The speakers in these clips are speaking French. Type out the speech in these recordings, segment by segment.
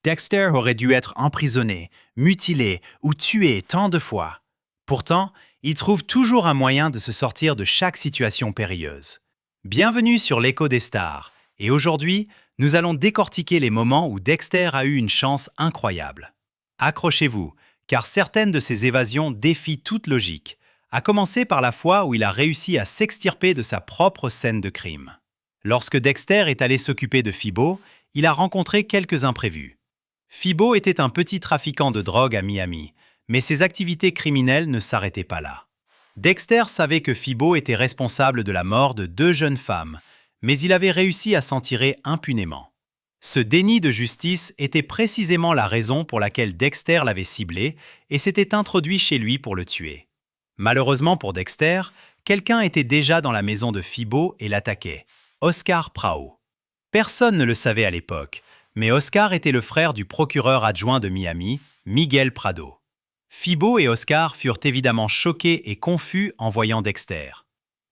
Dexter aurait dû être emprisonné, mutilé ou tué tant de fois. Pourtant, il trouve toujours un moyen de se sortir de chaque situation périlleuse. Bienvenue sur l'Écho des stars, et aujourd'hui, nous allons décortiquer les moments où Dexter a eu une chance incroyable. Accrochez-vous, car certaines de ses évasions défient toute logique, à commencer par la fois où il a réussi à s'extirper de sa propre scène de crime. Lorsque Dexter est allé s'occuper de Phoebo, il a rencontré quelques imprévus. Phoebo était un petit trafiquant de drogue à Miami, mais ses activités criminelles ne s'arrêtaient pas là. Dexter savait que Phoebo était responsable de la mort de 2 jeunes femmes, mais il avait réussi à s'en tirer impunément. Ce déni de justice était précisément la raison pour laquelle Dexter l'avait ciblé et s'était introduit chez lui pour le tuer. Malheureusement pour Dexter, quelqu'un était déjà dans la maison de Phoebo et l'attaquait, Oscar Prao. Personne ne le savait à l'époque, mais Oscar était le frère du procureur adjoint de Miami, Miguel Prado. Phoebo et Oscar furent évidemment choqués et confus en voyant Dexter.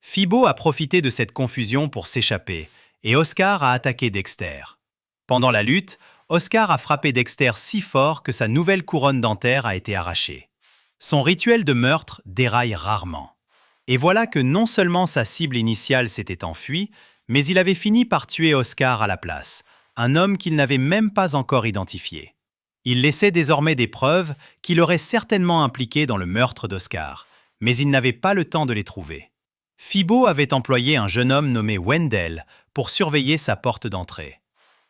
Phoebo a profité de cette confusion pour s'échapper, et Oscar a attaqué Dexter. Pendant la lutte, Oscar a frappé Dexter si fort que sa nouvelle couronne dentaire a été arrachée. Son rituel de meurtre déraille rarement. Et voilà que non seulement sa cible initiale s'était enfuie, mais il avait fini par tuer Oscar à la place, un homme qu'il n'avait même pas encore identifié. Il laissait désormais des preuves qui l'auraient certainement impliqué dans le meurtre d'Oscar, mais il n'avait pas le temps de les trouver. Phoebo avait employé un jeune homme nommé Wendell pour surveiller sa porte d'entrée.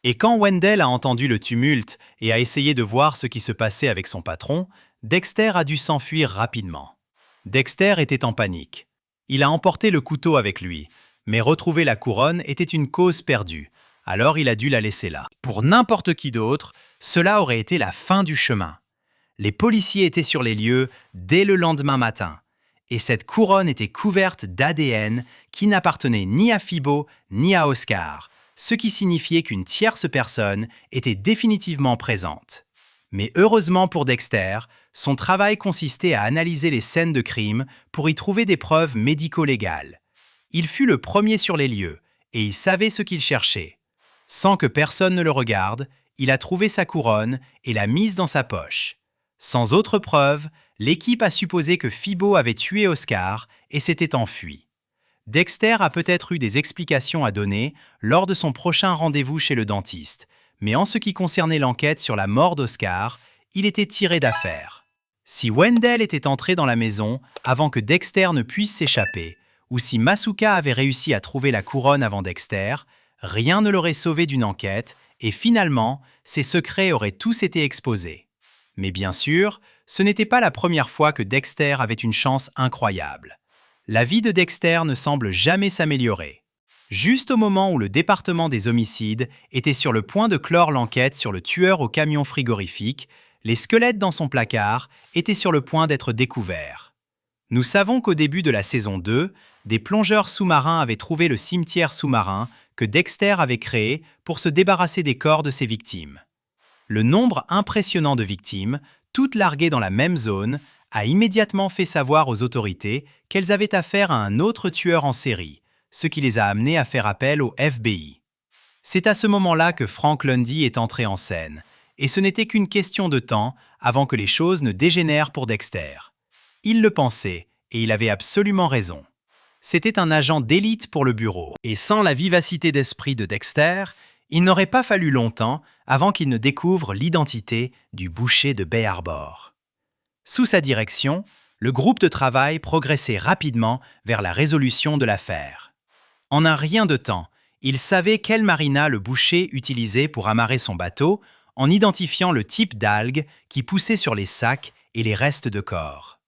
Et quand Wendell a entendu le tumulte et a essayé de voir ce qui se passait avec son patron, Dexter a dû s'enfuir rapidement. Dexter était en panique. Il a emporté le couteau avec lui, mais retrouver la couronne était une cause perdue, alors il a dû la laisser là. Pour n'importe qui d'autre, cela aurait été la fin du chemin. Les policiers étaient sur les lieux dès le lendemain matin, et cette couronne était couverte d'ADN qui n'appartenait ni à Phoebo ni à Oscar, ce qui signifiait qu'une tierce personne était définitivement présente. Mais heureusement pour Dexter, son travail consistait à analyser les scènes de crime pour y trouver des preuves médico-légales. Il fut le premier sur les lieux, et il savait ce qu'il cherchait. Sans que personne ne le regarde, il a trouvé sa couronne et l'a mise dans sa poche. Sans autre preuve, l'équipe a supposé que Phoebo avait tué Oscar et s'était enfui. Dexter a peut-être eu des explications à donner lors de son prochain rendez-vous chez le dentiste, mais en ce qui concernait l'enquête sur la mort d'Oscar, il était tiré d'affaire. Si Wendell était entré dans la maison avant que Dexter ne puisse s'échapper, ou si Masuka avait réussi à trouver la couronne avant Dexter, rien ne l'aurait sauvé d'une enquête et finalement, ses secrets auraient tous été exposés. Mais bien sûr, ce n'était pas la première fois que Dexter avait une chance incroyable. La vie de Dexter ne semble jamais s'améliorer. Juste au moment où le département des homicides était sur le point de clore l'enquête sur le tueur au camion frigorifique, les squelettes dans son placard étaient sur le point d'être découverts. Nous savons qu'au début de la saison 2, des plongeurs sous-marins avaient trouvé le cimetière sous-marin que Dexter avait créé pour se débarrasser des corps de ses victimes. Le nombre impressionnant de victimes, toutes larguées dans la même zone, a immédiatement fait savoir aux autorités qu'elles avaient affaire à un autre tueur en série, ce qui les a amenés à faire appel au FBI. C'est à ce moment-là que Frank Lundy est entré en scène, et ce n'était qu'une question de temps avant que les choses ne dégénèrent pour Dexter. Il le pensait, et il avait absolument raison. C'était un agent d'élite pour le bureau, et sans la vivacité d'esprit de Dexter, il n'aurait pas fallu longtemps avant qu'il ne découvre l'identité du boucher de Bay Harbor. Sous sa direction, le groupe de travail progressait rapidement vers la résolution de l'affaire. En un rien de temps, il savait quelle marina le boucher utilisait pour amarrer son bateau en identifiant le type d'algues qui poussaient sur les sacs et les restes de corps.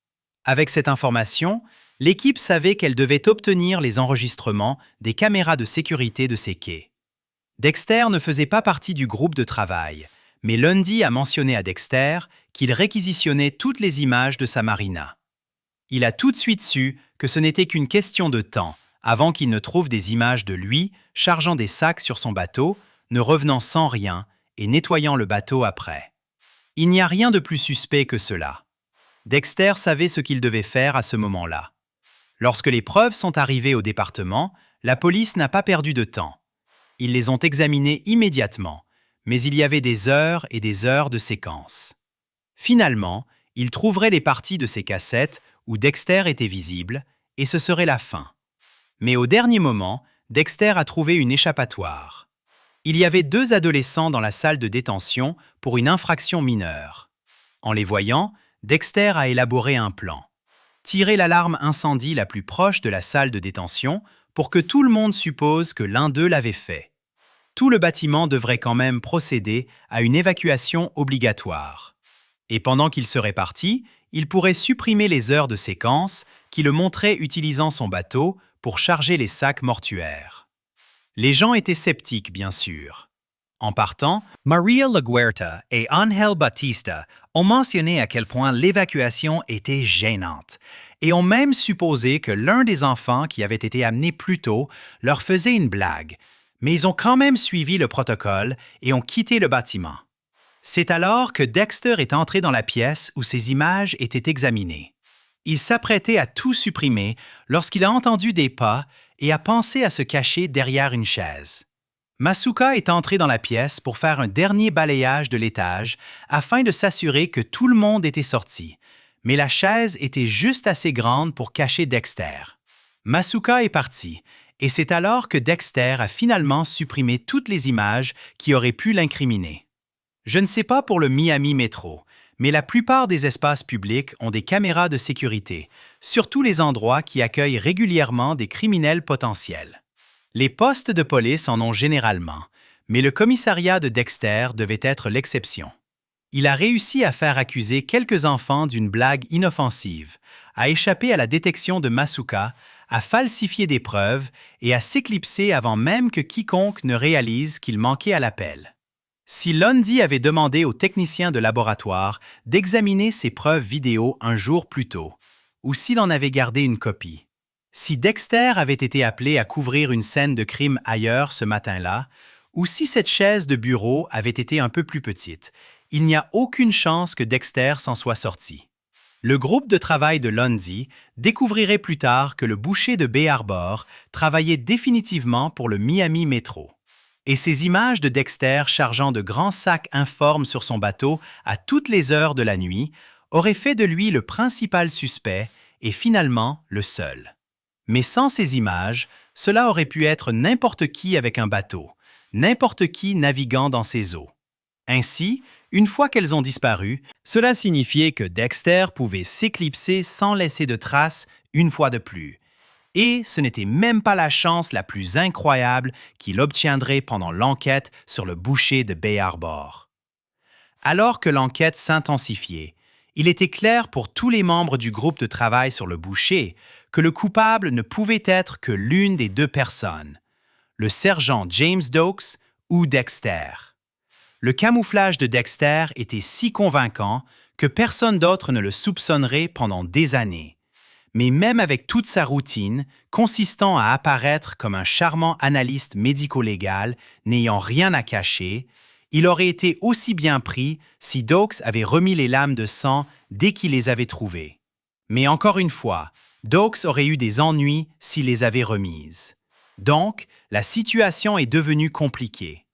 Avec cette information, l'équipe savait qu'elle devait obtenir les enregistrements des caméras de sécurité de ces quais. Dexter ne faisait pas partie du groupe de travail, mais Lundy a mentionné à Dexter qu'il réquisitionnait toutes les images de sa marina. Il a tout de suite su que ce n'était qu'une question de temps avant qu'il ne trouve des images de lui chargeant des sacs sur son bateau, ne revenant sans rien et nettoyant le bateau après. Il n'y a rien de plus suspect que cela. Dexter savait ce qu'il devait faire à ce moment-là. Lorsque les preuves sont arrivées au département, la police n'a pas perdu de temps. Ils les ont examinées immédiatement, mais il y avait des heures et des heures de séquences. Finalement, il trouverait les parties de ces cassettes où Dexter était visible, et ce serait la fin. Mais au dernier moment, Dexter a trouvé une échappatoire. Il y avait 2 adolescents dans la salle de détention pour une infraction mineure. En les voyant, Dexter a élaboré un plan. Tirer l'alarme incendie la plus proche de la salle de détention pour que tout le monde suppose que l'un d'eux l'avait fait. Tout le bâtiment devrait quand même procéder à une évacuation obligatoire. Et pendant qu'il serait parti, il pourrait supprimer les heures de séquence qui le montraient utilisant son bateau pour charger les sacs mortuaires. Les gens étaient sceptiques, bien sûr. En partant, Maria Laguerta et Ángel Batista ont mentionné à quel point l'évacuation était gênante et ont même supposé que l'un des enfants qui avait été amené plus tôt leur faisait une blague, mais ils ont quand même suivi le protocole et ont quitté le bâtiment. C'est alors que Dexter est entré dans la pièce où ces images étaient examinées. Il s'apprêtait à tout supprimer lorsqu'il a entendu des pas et a pensé à se cacher derrière une chaise. Masuka est entré dans la pièce pour faire un dernier balayage de l'étage afin de s'assurer que tout le monde était sorti, mais la chaise était juste assez grande pour cacher Dexter. Masuka est parti, et c'est alors que Dexter a finalement supprimé toutes les images qui auraient pu l'incriminer. Je ne sais pas pour le Miami Metro, mais la plupart des espaces publics ont des caméras de sécurité, surtout les endroits qui accueillent régulièrement des criminels potentiels. Les postes de police en ont généralement, mais le commissariat de Dexter devait être l'exception. Il a réussi à faire accuser quelques enfants d'une blague inoffensive, à échapper à la détection de Masuka, à falsifier des preuves et à s'éclipser avant même que quiconque ne réalise qu'il manquait à l'appel. Si Lundy avait demandé aux techniciens de laboratoire d'examiner ses preuves vidéo un jour plus tôt, ou s'il en avait gardé une copie, si Dexter avait été appelé à couvrir une scène de crime ailleurs ce matin-là, ou si cette chaise de bureau avait été un peu plus petite, il n'y a aucune chance que Dexter s'en soit sorti. Le groupe de travail de Lundy découvrirait plus tard que le boucher de Bay Harbor travaillait définitivement pour le Miami Metro. Et ces images de Dexter chargeant de grands sacs informes sur son bateau à toutes les heures de la nuit auraient fait de lui le principal suspect et finalement le seul. Mais sans ces images, cela aurait pu être n'importe qui avec un bateau, n'importe qui naviguant dans ses eaux. Ainsi, une fois qu'elles ont disparu, cela signifiait que Dexter pouvait s'éclipser sans laisser de traces une fois de plus. Et ce n'était même pas la chance la plus incroyable qu'il obtiendrait pendant l'enquête sur le boucher de Bay Harbor. Alors que l'enquête s'intensifiait, il était clair pour tous les membres du groupe de travail sur le boucher que le coupable ne pouvait être que l'une des 2 personnes, le sergent James Dokes ou Dexter. Le camouflage de Dexter était si convaincant que personne d'autre ne le soupçonnerait pendant des années. Mais même avec toute sa routine, consistant à apparaître comme un charmant analyste médico-légal n'ayant rien à cacher, il aurait été aussi bien pris si Dokes avait remis les lames de sang dès qu'il les avait trouvées. Mais encore une fois, Dokes aurait eu des ennuis s'il les avait remises. Donc, la situation est devenue compliquée.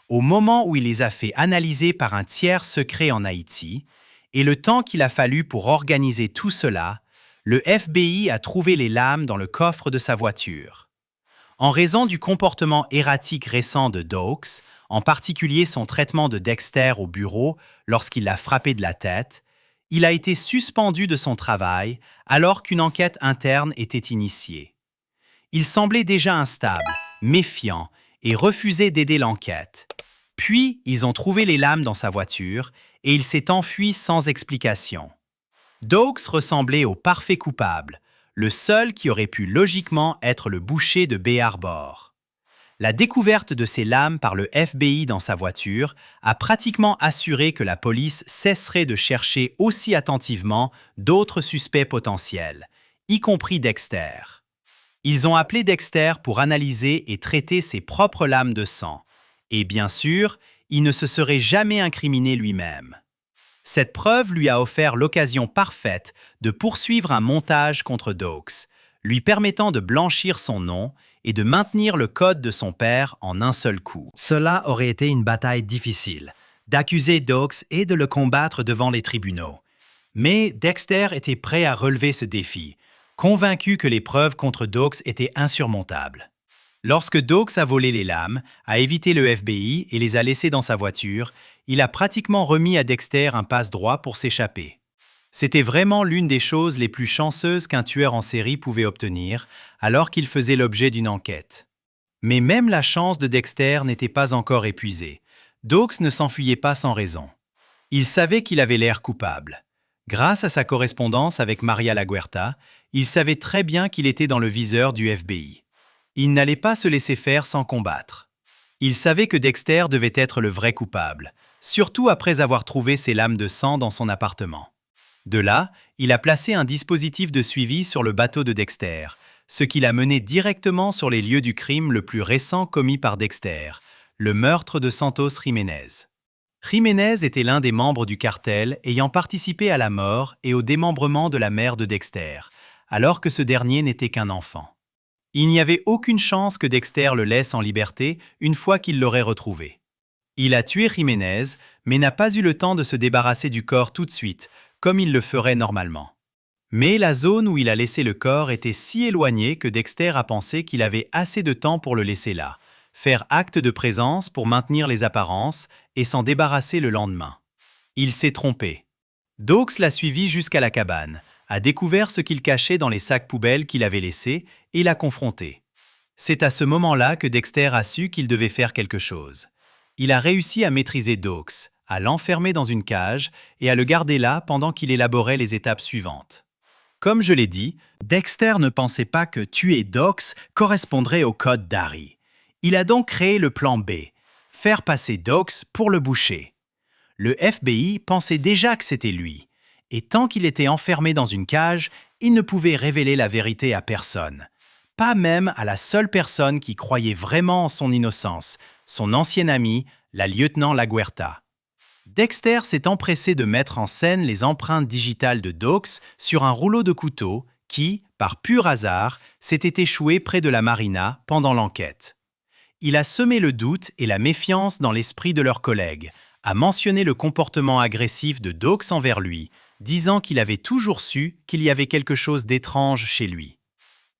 Au moment où il les a fait analyser par un tiers secret en Haïti, et le temps qu'il a fallu pour organiser tout cela, le FBI a trouvé les lames dans le coffre de sa voiture. En raison du comportement erratique récent de Dokes, en particulier son traitement de Dexter au bureau lorsqu'il l'a frappé de la tête, il a été suspendu de son travail alors qu'une enquête interne était initiée. Il semblait déjà instable, méfiant et refusait d'aider l'enquête. Puis, ils ont trouvé les lames dans sa voiture et il s'est enfui sans explication. Dokes ressemblait au parfait coupable, le seul qui aurait pu logiquement être le boucher de Bay Harbor. La découverte de ces lames par le FBI dans sa voiture a pratiquement assuré que la police cesserait de chercher aussi attentivement d'autres suspects potentiels, y compris Dexter. Ils ont appelé Dexter pour analyser et traiter ses propres lames de sang. Et bien sûr, il ne se serait jamais incriminé lui-même. Cette preuve lui a offert l'occasion parfaite de poursuivre un montage contre Dokes, lui permettant de blanchir son nom et de maintenir le code de son père en un seul coup. Cela aurait été une bataille difficile, d'accuser Doakes et de le combattre devant les tribunaux. Mais Dexter était prêt à relever ce défi, convaincu que les preuves contre Doakes étaient insurmontables. Lorsque Doakes a volé les lames, a évité le FBI et les a laissées dans sa voiture, il a pratiquement remis à Dexter un passe-droit pour s'échapper. C'était vraiment l'une des choses les plus chanceuses qu'un tueur en série pouvait obtenir, alors qu'il faisait l'objet d'une enquête. Mais même la chance de Dexter n'était pas encore épuisée. Doakes ne s'enfuyait pas sans raison. Il savait qu'il avait l'air coupable. Grâce à sa correspondance avec Maria Laguerta, il savait très bien qu'il était dans le viseur du FBI. Il n'allait pas se laisser faire sans combattre. Il savait que Dexter devait être le vrai coupable, surtout après avoir trouvé ses lames de sang dans son appartement. De là, il a placé un dispositif de suivi sur le bateau de Dexter, ce qui l'a mené directement sur les lieux du crime le plus récent commis par Dexter, le meurtre de Santos Jiménez. Jiménez était l'un des membres du cartel ayant participé à la mort et au démembrement de la mère de Dexter, alors que ce dernier n'était qu'un enfant. Il n'y avait aucune chance que Dexter le laisse en liberté une fois qu'il l'aurait retrouvé. Il a tué Jiménez, mais n'a pas eu le temps de se débarrasser du corps tout de suite, comme il le ferait normalement. Mais la zone où il a laissé le corps était si éloignée que Dexter a pensé qu'il avait assez de temps pour le laisser là, faire acte de présence pour maintenir les apparences et s'en débarrasser le lendemain. Il s'est trompé. Doakes l'a suivi jusqu'à la cabane, a découvert ce qu'il cachait dans les sacs poubelles qu'il avait laissés et l'a confronté. C'est à ce moment-là que Dexter a su qu'il devait faire quelque chose. Il a réussi à maîtriser Doakes, à l'enfermer dans une cage et à le garder là pendant qu'il élaborait les étapes suivantes. Comme je l'ai dit, Dexter ne pensait pas que tuer Doakes correspondrait au code d'Harry. Il a donc créé le plan B, faire passer Doakes pour le boucher. Le FBI pensait déjà que c'était lui, et tant qu'il était enfermé dans une cage, il ne pouvait révéler la vérité à personne. Pas même à la seule personne qui croyait vraiment en son innocence, son ancien ami, la lieutenant Laguerta. Dexter s'est empressé de mettre en scène les empreintes digitales de Doakes sur un rouleau de couteau qui, par pur hasard, s'était échoué près de la marina pendant l'enquête. Il a semé le doute et la méfiance dans l'esprit de leurs collègues, a mentionné le comportement agressif de Doakes envers lui, disant qu'il avait toujours su qu'il y avait quelque chose d'étrange chez lui.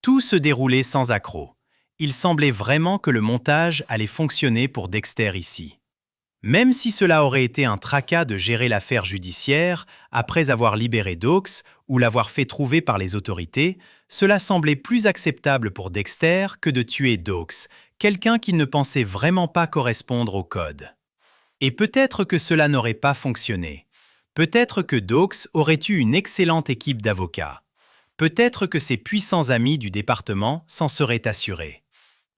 Tout se déroulait sans accroc. Il semblait vraiment que le montage allait fonctionner pour Dexter ici. Même si cela aurait été un tracas de gérer l'affaire judiciaire après avoir libéré Doakes ou l'avoir fait trouver par les autorités, cela semblait plus acceptable pour Dexter que de tuer Doakes, quelqu'un qui ne pensait vraiment pas correspondre au code. Et peut-être que cela n'aurait pas fonctionné. Peut-être que Doakes aurait eu une excellente équipe d'avocats. Peut-être que ses puissants amis du département s'en seraient assurés.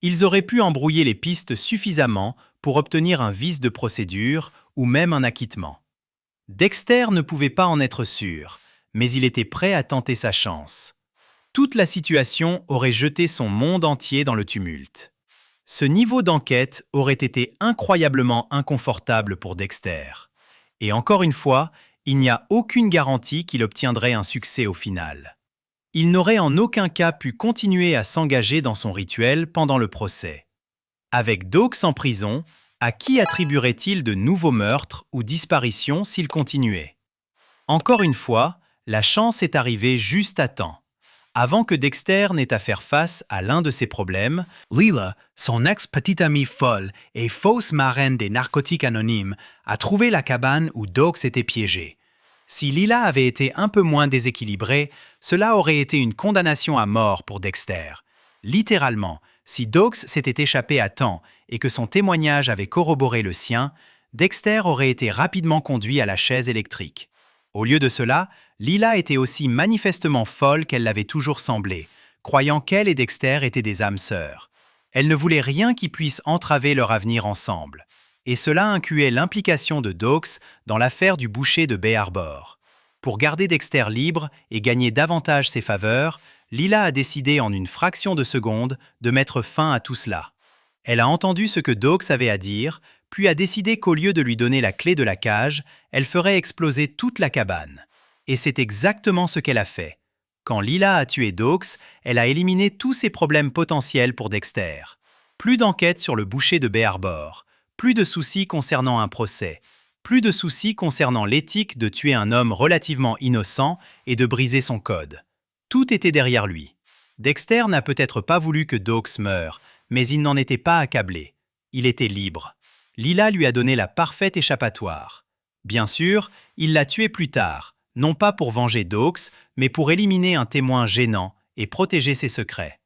Ils auraient pu embrouiller les pistes suffisamment pour obtenir un vice de procédure ou même un acquittement. Dexter ne pouvait pas en être sûr, mais il était prêt à tenter sa chance. Toute la situation aurait jeté son monde entier dans le tumulte. Ce niveau d'enquête aurait été incroyablement inconfortable pour Dexter. Et encore une fois, il n'y a aucune garantie qu'il obtiendrait un succès au final. Il n'aurait en aucun cas pu continuer à s'engager dans son rituel pendant le procès. Avec Doakes en prison, à qui attribuerait-il de nouveaux meurtres ou disparitions s'il continuait? Encore une fois, la chance est arrivée juste à temps. Avant que Dexter n'ait à faire face à l'un de ses problèmes, Lila, son ex-petite amie folle et fausse marraine des narcotiques anonymes, a trouvé la cabane où Doakes était piégé. Si Lila avait été un peu moins déséquilibrée, cela aurait été une condamnation à mort pour Dexter. Littéralement, si Doakes s'était échappé à temps et que son témoignage avait corroboré le sien, Dexter aurait été rapidement conduit à la chaise électrique. Au lieu de cela, Lila était aussi manifestement folle qu'elle l'avait toujours semblé, croyant qu'elle et Dexter étaient des âmes sœurs. Elle ne voulait rien qui puisse entraver leur avenir ensemble. Et cela incluait l'implication de Doakes dans l'affaire du boucher de Bay Harbor. Pour garder Dexter libre et gagner davantage ses faveurs, Lila a décidé en une fraction de seconde de mettre fin à tout cela. Elle a entendu ce que Doakes avait à dire, puis a décidé qu'au lieu de lui donner la clé de la cage, elle ferait exploser toute la cabane. Et c'est exactement ce qu'elle a fait. Quand Lila a tué Dawes, elle a éliminé tous ses problèmes potentiels pour Dexter. Plus d'enquête sur le boucher de Bay Harbor, plus de soucis concernant un procès, plus de soucis concernant l'éthique de tuer un homme relativement innocent et de briser son code. Tout était derrière lui. Dexter n'a peut-être pas voulu que Dawes meure, mais il n'en était pas accablé. Il était libre. Lila lui a donné la parfaite échappatoire. Bien sûr, il l'a tué plus tard, non pas pour venger Dawes, mais pour éliminer un témoin gênant et protéger ses secrets.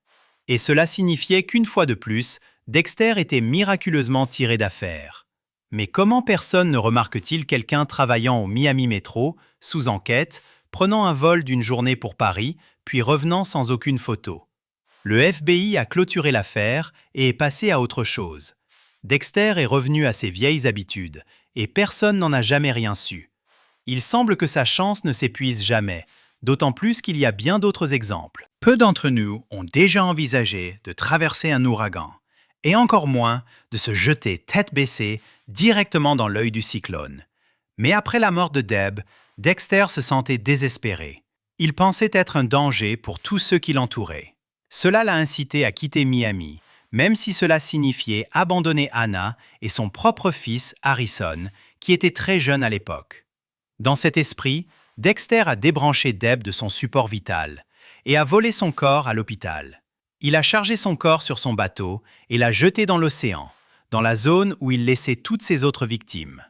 Et cela signifiait qu'une fois de plus, Dexter était miraculeusement tiré d'affaire. Mais comment personne ne remarque-t-il quelqu'un travaillant au Miami Metro, sous enquête, prenant un vol d'une journée pour Paris, puis revenant sans aucune photo? Le FBI a clôturé l'affaire et est passé à autre chose. Dexter est revenu à ses vieilles habitudes, et personne n'en a jamais rien su. Il semble que sa chance ne s'épuise jamais, d'autant plus qu'il y a bien d'autres exemples. Peu d'entre nous ont déjà envisagé de traverser un ouragan, et encore moins de se jeter tête baissée directement dans l'œil du cyclone. Mais après la mort de Deb, Dexter se sentait désespéré. Il pensait être un danger pour tous ceux qui l'entouraient. Cela l'a incité à quitter Miami, même si cela signifiait abandonner Hannah et son propre fils Harrison, qui était très jeune à l'époque. Dans cet esprit, Dexter a débranché Deb de son support vital et a volé son corps à l'hôpital. Il a chargé son corps sur son bateau et l'a jeté dans l'océan, dans la zone où il laissait toutes ses autres victimes.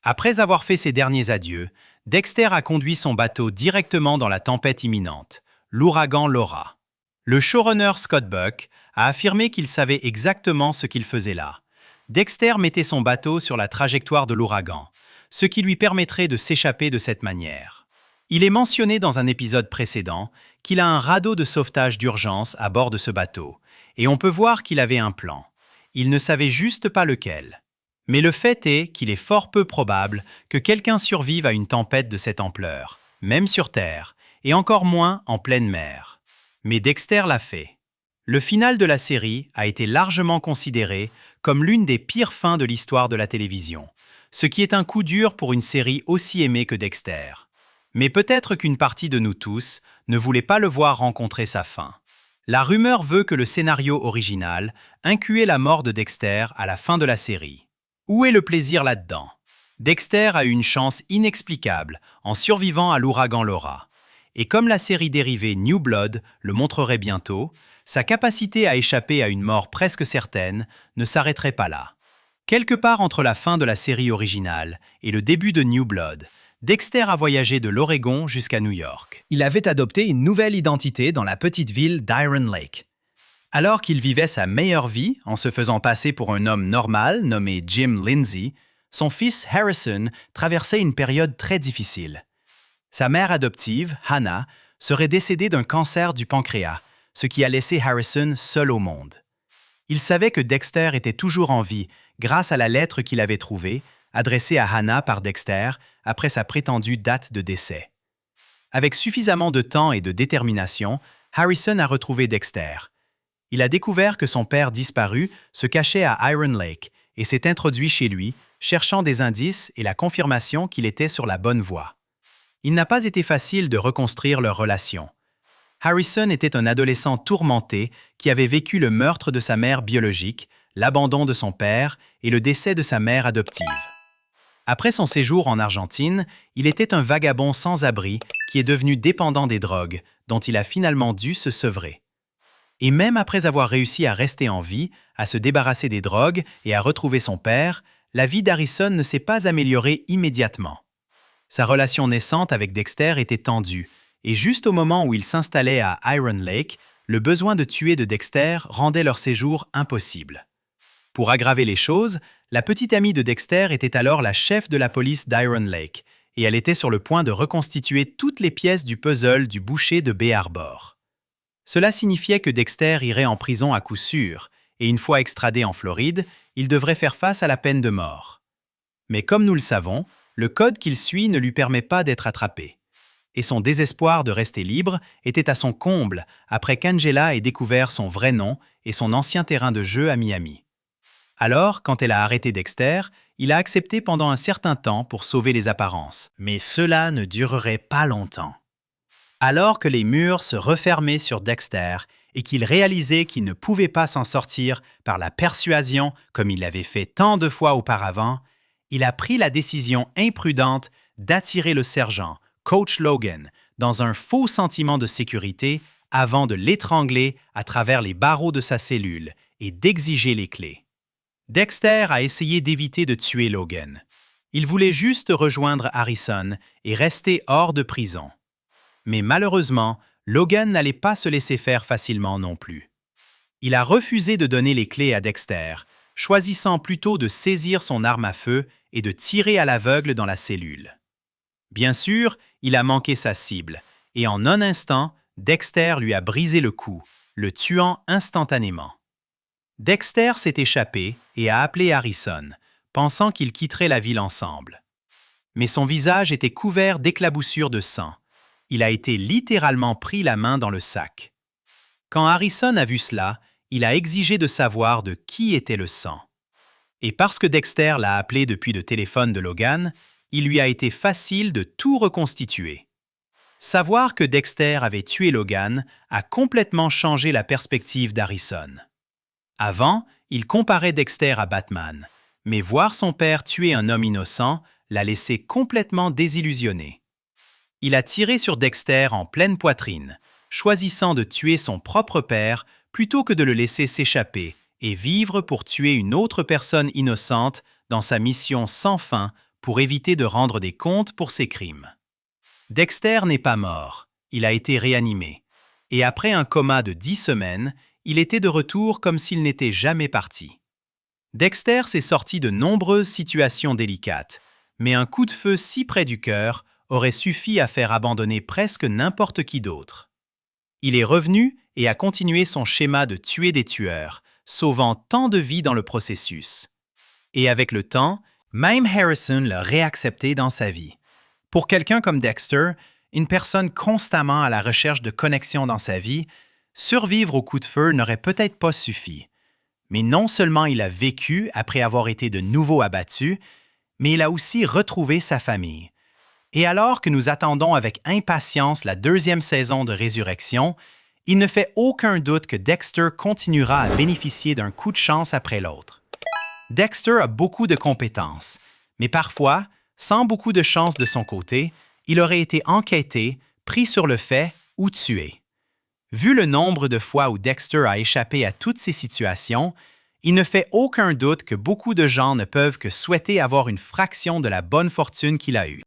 Après avoir fait ses derniers adieux, Dexter a conduit son bateau directement dans la tempête imminente, l'ouragan Laura. Le showrunner Scott Buck a affirmé qu'il savait exactement ce qu'il faisait là. Dexter mettait son bateau sur la trajectoire de l'ouragan, ce qui lui permettrait de s'échapper de cette manière. Il est mentionné dans un épisode précédent qu'il a un radeau de sauvetage d'urgence à bord de ce bateau, et on peut voir qu'il avait un plan. Il ne savait juste pas lequel. Mais le fait est qu'il est fort peu probable que quelqu'un survive à une tempête de cette ampleur, même sur Terre, et encore moins en pleine mer. Mais Dexter l'a fait. Le final de la série a été largement considéré comme l'une des pires fins de l'histoire de la télévision, ce qui est un coup dur pour une série aussi aimée que Dexter. Mais peut-être qu'une partie de nous tous ne voulait pas le voir rencontrer sa fin. La rumeur veut que le scénario original incluait la mort de Dexter à la fin de la série. Où est le plaisir là-dedans? Dexter a eu une chance inexplicable en survivant à l'ouragan Laura. Et comme la série dérivée New Blood le montrerait bientôt, sa capacité à échapper à une mort presque certaine ne s'arrêterait pas là. Quelque part entre la fin de la série originale et le début de New Blood, Dexter a voyagé de l'Oregon jusqu'à New York. Il avait adopté une nouvelle identité dans la petite ville d'Iron Lake. Alors qu'il vivait sa meilleure vie en se faisant passer pour un homme normal nommé Jim Lindsay, son fils Harrison traversait une période très difficile. Sa mère adoptive, Hannah, serait décédée d'un cancer du pancréas, ce qui a laissé Harrison seul au monde. Il savait que Dexter était toujours en vie grâce à la lettre qu'il avait trouvée, adressée à Hannah par Dexter après sa prétendue date de décès. Avec suffisamment de temps et de détermination, Harrison a retrouvé Dexter. Il a découvert que son père disparu se cachait à Iron Lake et s'est introduit chez lui, cherchant des indices et la confirmation qu'il était sur la bonne voie. Il n'a pas été facile de reconstruire leur relation. Harrison était un adolescent tourmenté qui avait vécu le meurtre de sa mère biologique, l'abandon de son père et le décès de sa mère adoptive. Après son séjour en Argentine, il était un vagabond sans abri qui est devenu dépendant des drogues, dont il a finalement dû se sevrer. Et même après avoir réussi à rester en vie, à se débarrasser des drogues et à retrouver son père, la vie d'Harrison ne s'est pas améliorée immédiatement. Sa relation naissante avec Dexter était tendue, et juste au moment où il s'installait à Iron Lake, le besoin de tuer de Dexter rendait leur séjour impossible. Pour aggraver les choses, la petite amie de Dexter était alors la chef de la police d'Iron Lake, et elle était sur le point de reconstituer toutes les pièces du puzzle du boucher de Bay Harbor. Cela signifiait que Dexter irait en prison à coup sûr, et une fois extradé en Floride, il devrait faire face à la peine de mort. Mais comme nous le savons, le code qu'il suit ne lui permet pas d'être attrapé. Et son désespoir de rester libre était à son comble après qu'Angela ait découvert son vrai nom et son ancien terrain de jeu à Miami. Alors, quand elle a arrêté Dexter, il a accepté pendant un certain temps pour sauver les apparences. Mais cela ne durerait pas longtemps. Alors que les murs se refermaient sur Dexter et qu'il réalisait qu'il ne pouvait pas s'en sortir par la persuasion comme il l'avait fait tant de fois auparavant, il a pris la décision imprudente d'attirer le sergent, Coach Logan, dans un faux sentiment de sécurité avant de l'étrangler à travers les barreaux de sa cellule et d'exiger les clés. Dexter a essayé d'éviter de tuer Logan. Il voulait juste rejoindre Harrison et rester hors de prison. Mais malheureusement, Logan n'allait pas se laisser faire facilement non plus. Il a refusé de donner les clés à Dexter, choisissant plutôt de saisir son arme à feu et de tirer à l'aveugle dans la cellule. Bien sûr, il a manqué sa cible, et en un instant, Dexter lui a brisé le cou, le tuant instantanément. Dexter s'est échappé et a appelé Harrison, pensant qu'ils quitteraient la ville ensemble. Mais son visage était couvert d'éclaboussures de sang. Il a été littéralement pris la main dans le sac. Quand Harrison a vu cela, il a exigé de savoir de qui était le sang. Et parce que Dexter l'a appelé depuis le téléphone de Logan, il lui a été facile de tout reconstituer. Savoir que Dexter avait tué Logan a complètement changé la perspective d'Harrison. Avant, il comparait Dexter à Batman, mais voir son père tuer un homme innocent l'a laissé complètement désillusionné. Il a tiré sur Dexter en pleine poitrine, choisissant de tuer son propre père plutôt que de le laisser s'échapper et vivre pour tuer une autre personne innocente dans sa mission sans fin pour éviter de rendre des comptes pour ses crimes. Dexter n'est pas mort, il a été réanimé, et après un coma de 10 semaines, il était de retour comme s'il n'était jamais parti. Dexter s'est sorti de nombreuses situations délicates, mais un coup de feu si près du cœur aurait suffi à faire abandonner presque n'importe qui d'autre. Il est revenu et a continué son schéma de tuer des tueurs, sauvant tant de vies dans le processus. Et avec le temps, même Harrison l'a réaccepté dans sa vie. Pour quelqu'un comme Dexter, une personne constamment à la recherche de connexion dans sa vie, survivre au coup de feu n'aurait peut-être pas suffi. Mais non seulement il a vécu après avoir été de nouveau abattu, mais il a aussi retrouvé sa famille. Et alors que nous attendons avec impatience la 2e saison de Résurrection, il ne fait aucun doute que Dexter continuera à bénéficier d'un coup de chance après l'autre. Dexter a beaucoup de compétences, mais parfois, sans beaucoup de chance de son côté, il aurait été enquêté, pris sur le fait ou tué. Vu le nombre de fois où Dexter a échappé à toutes ces situations, il ne fait aucun doute que beaucoup de gens ne peuvent que souhaiter avoir une fraction de la bonne fortune qu'il a eue.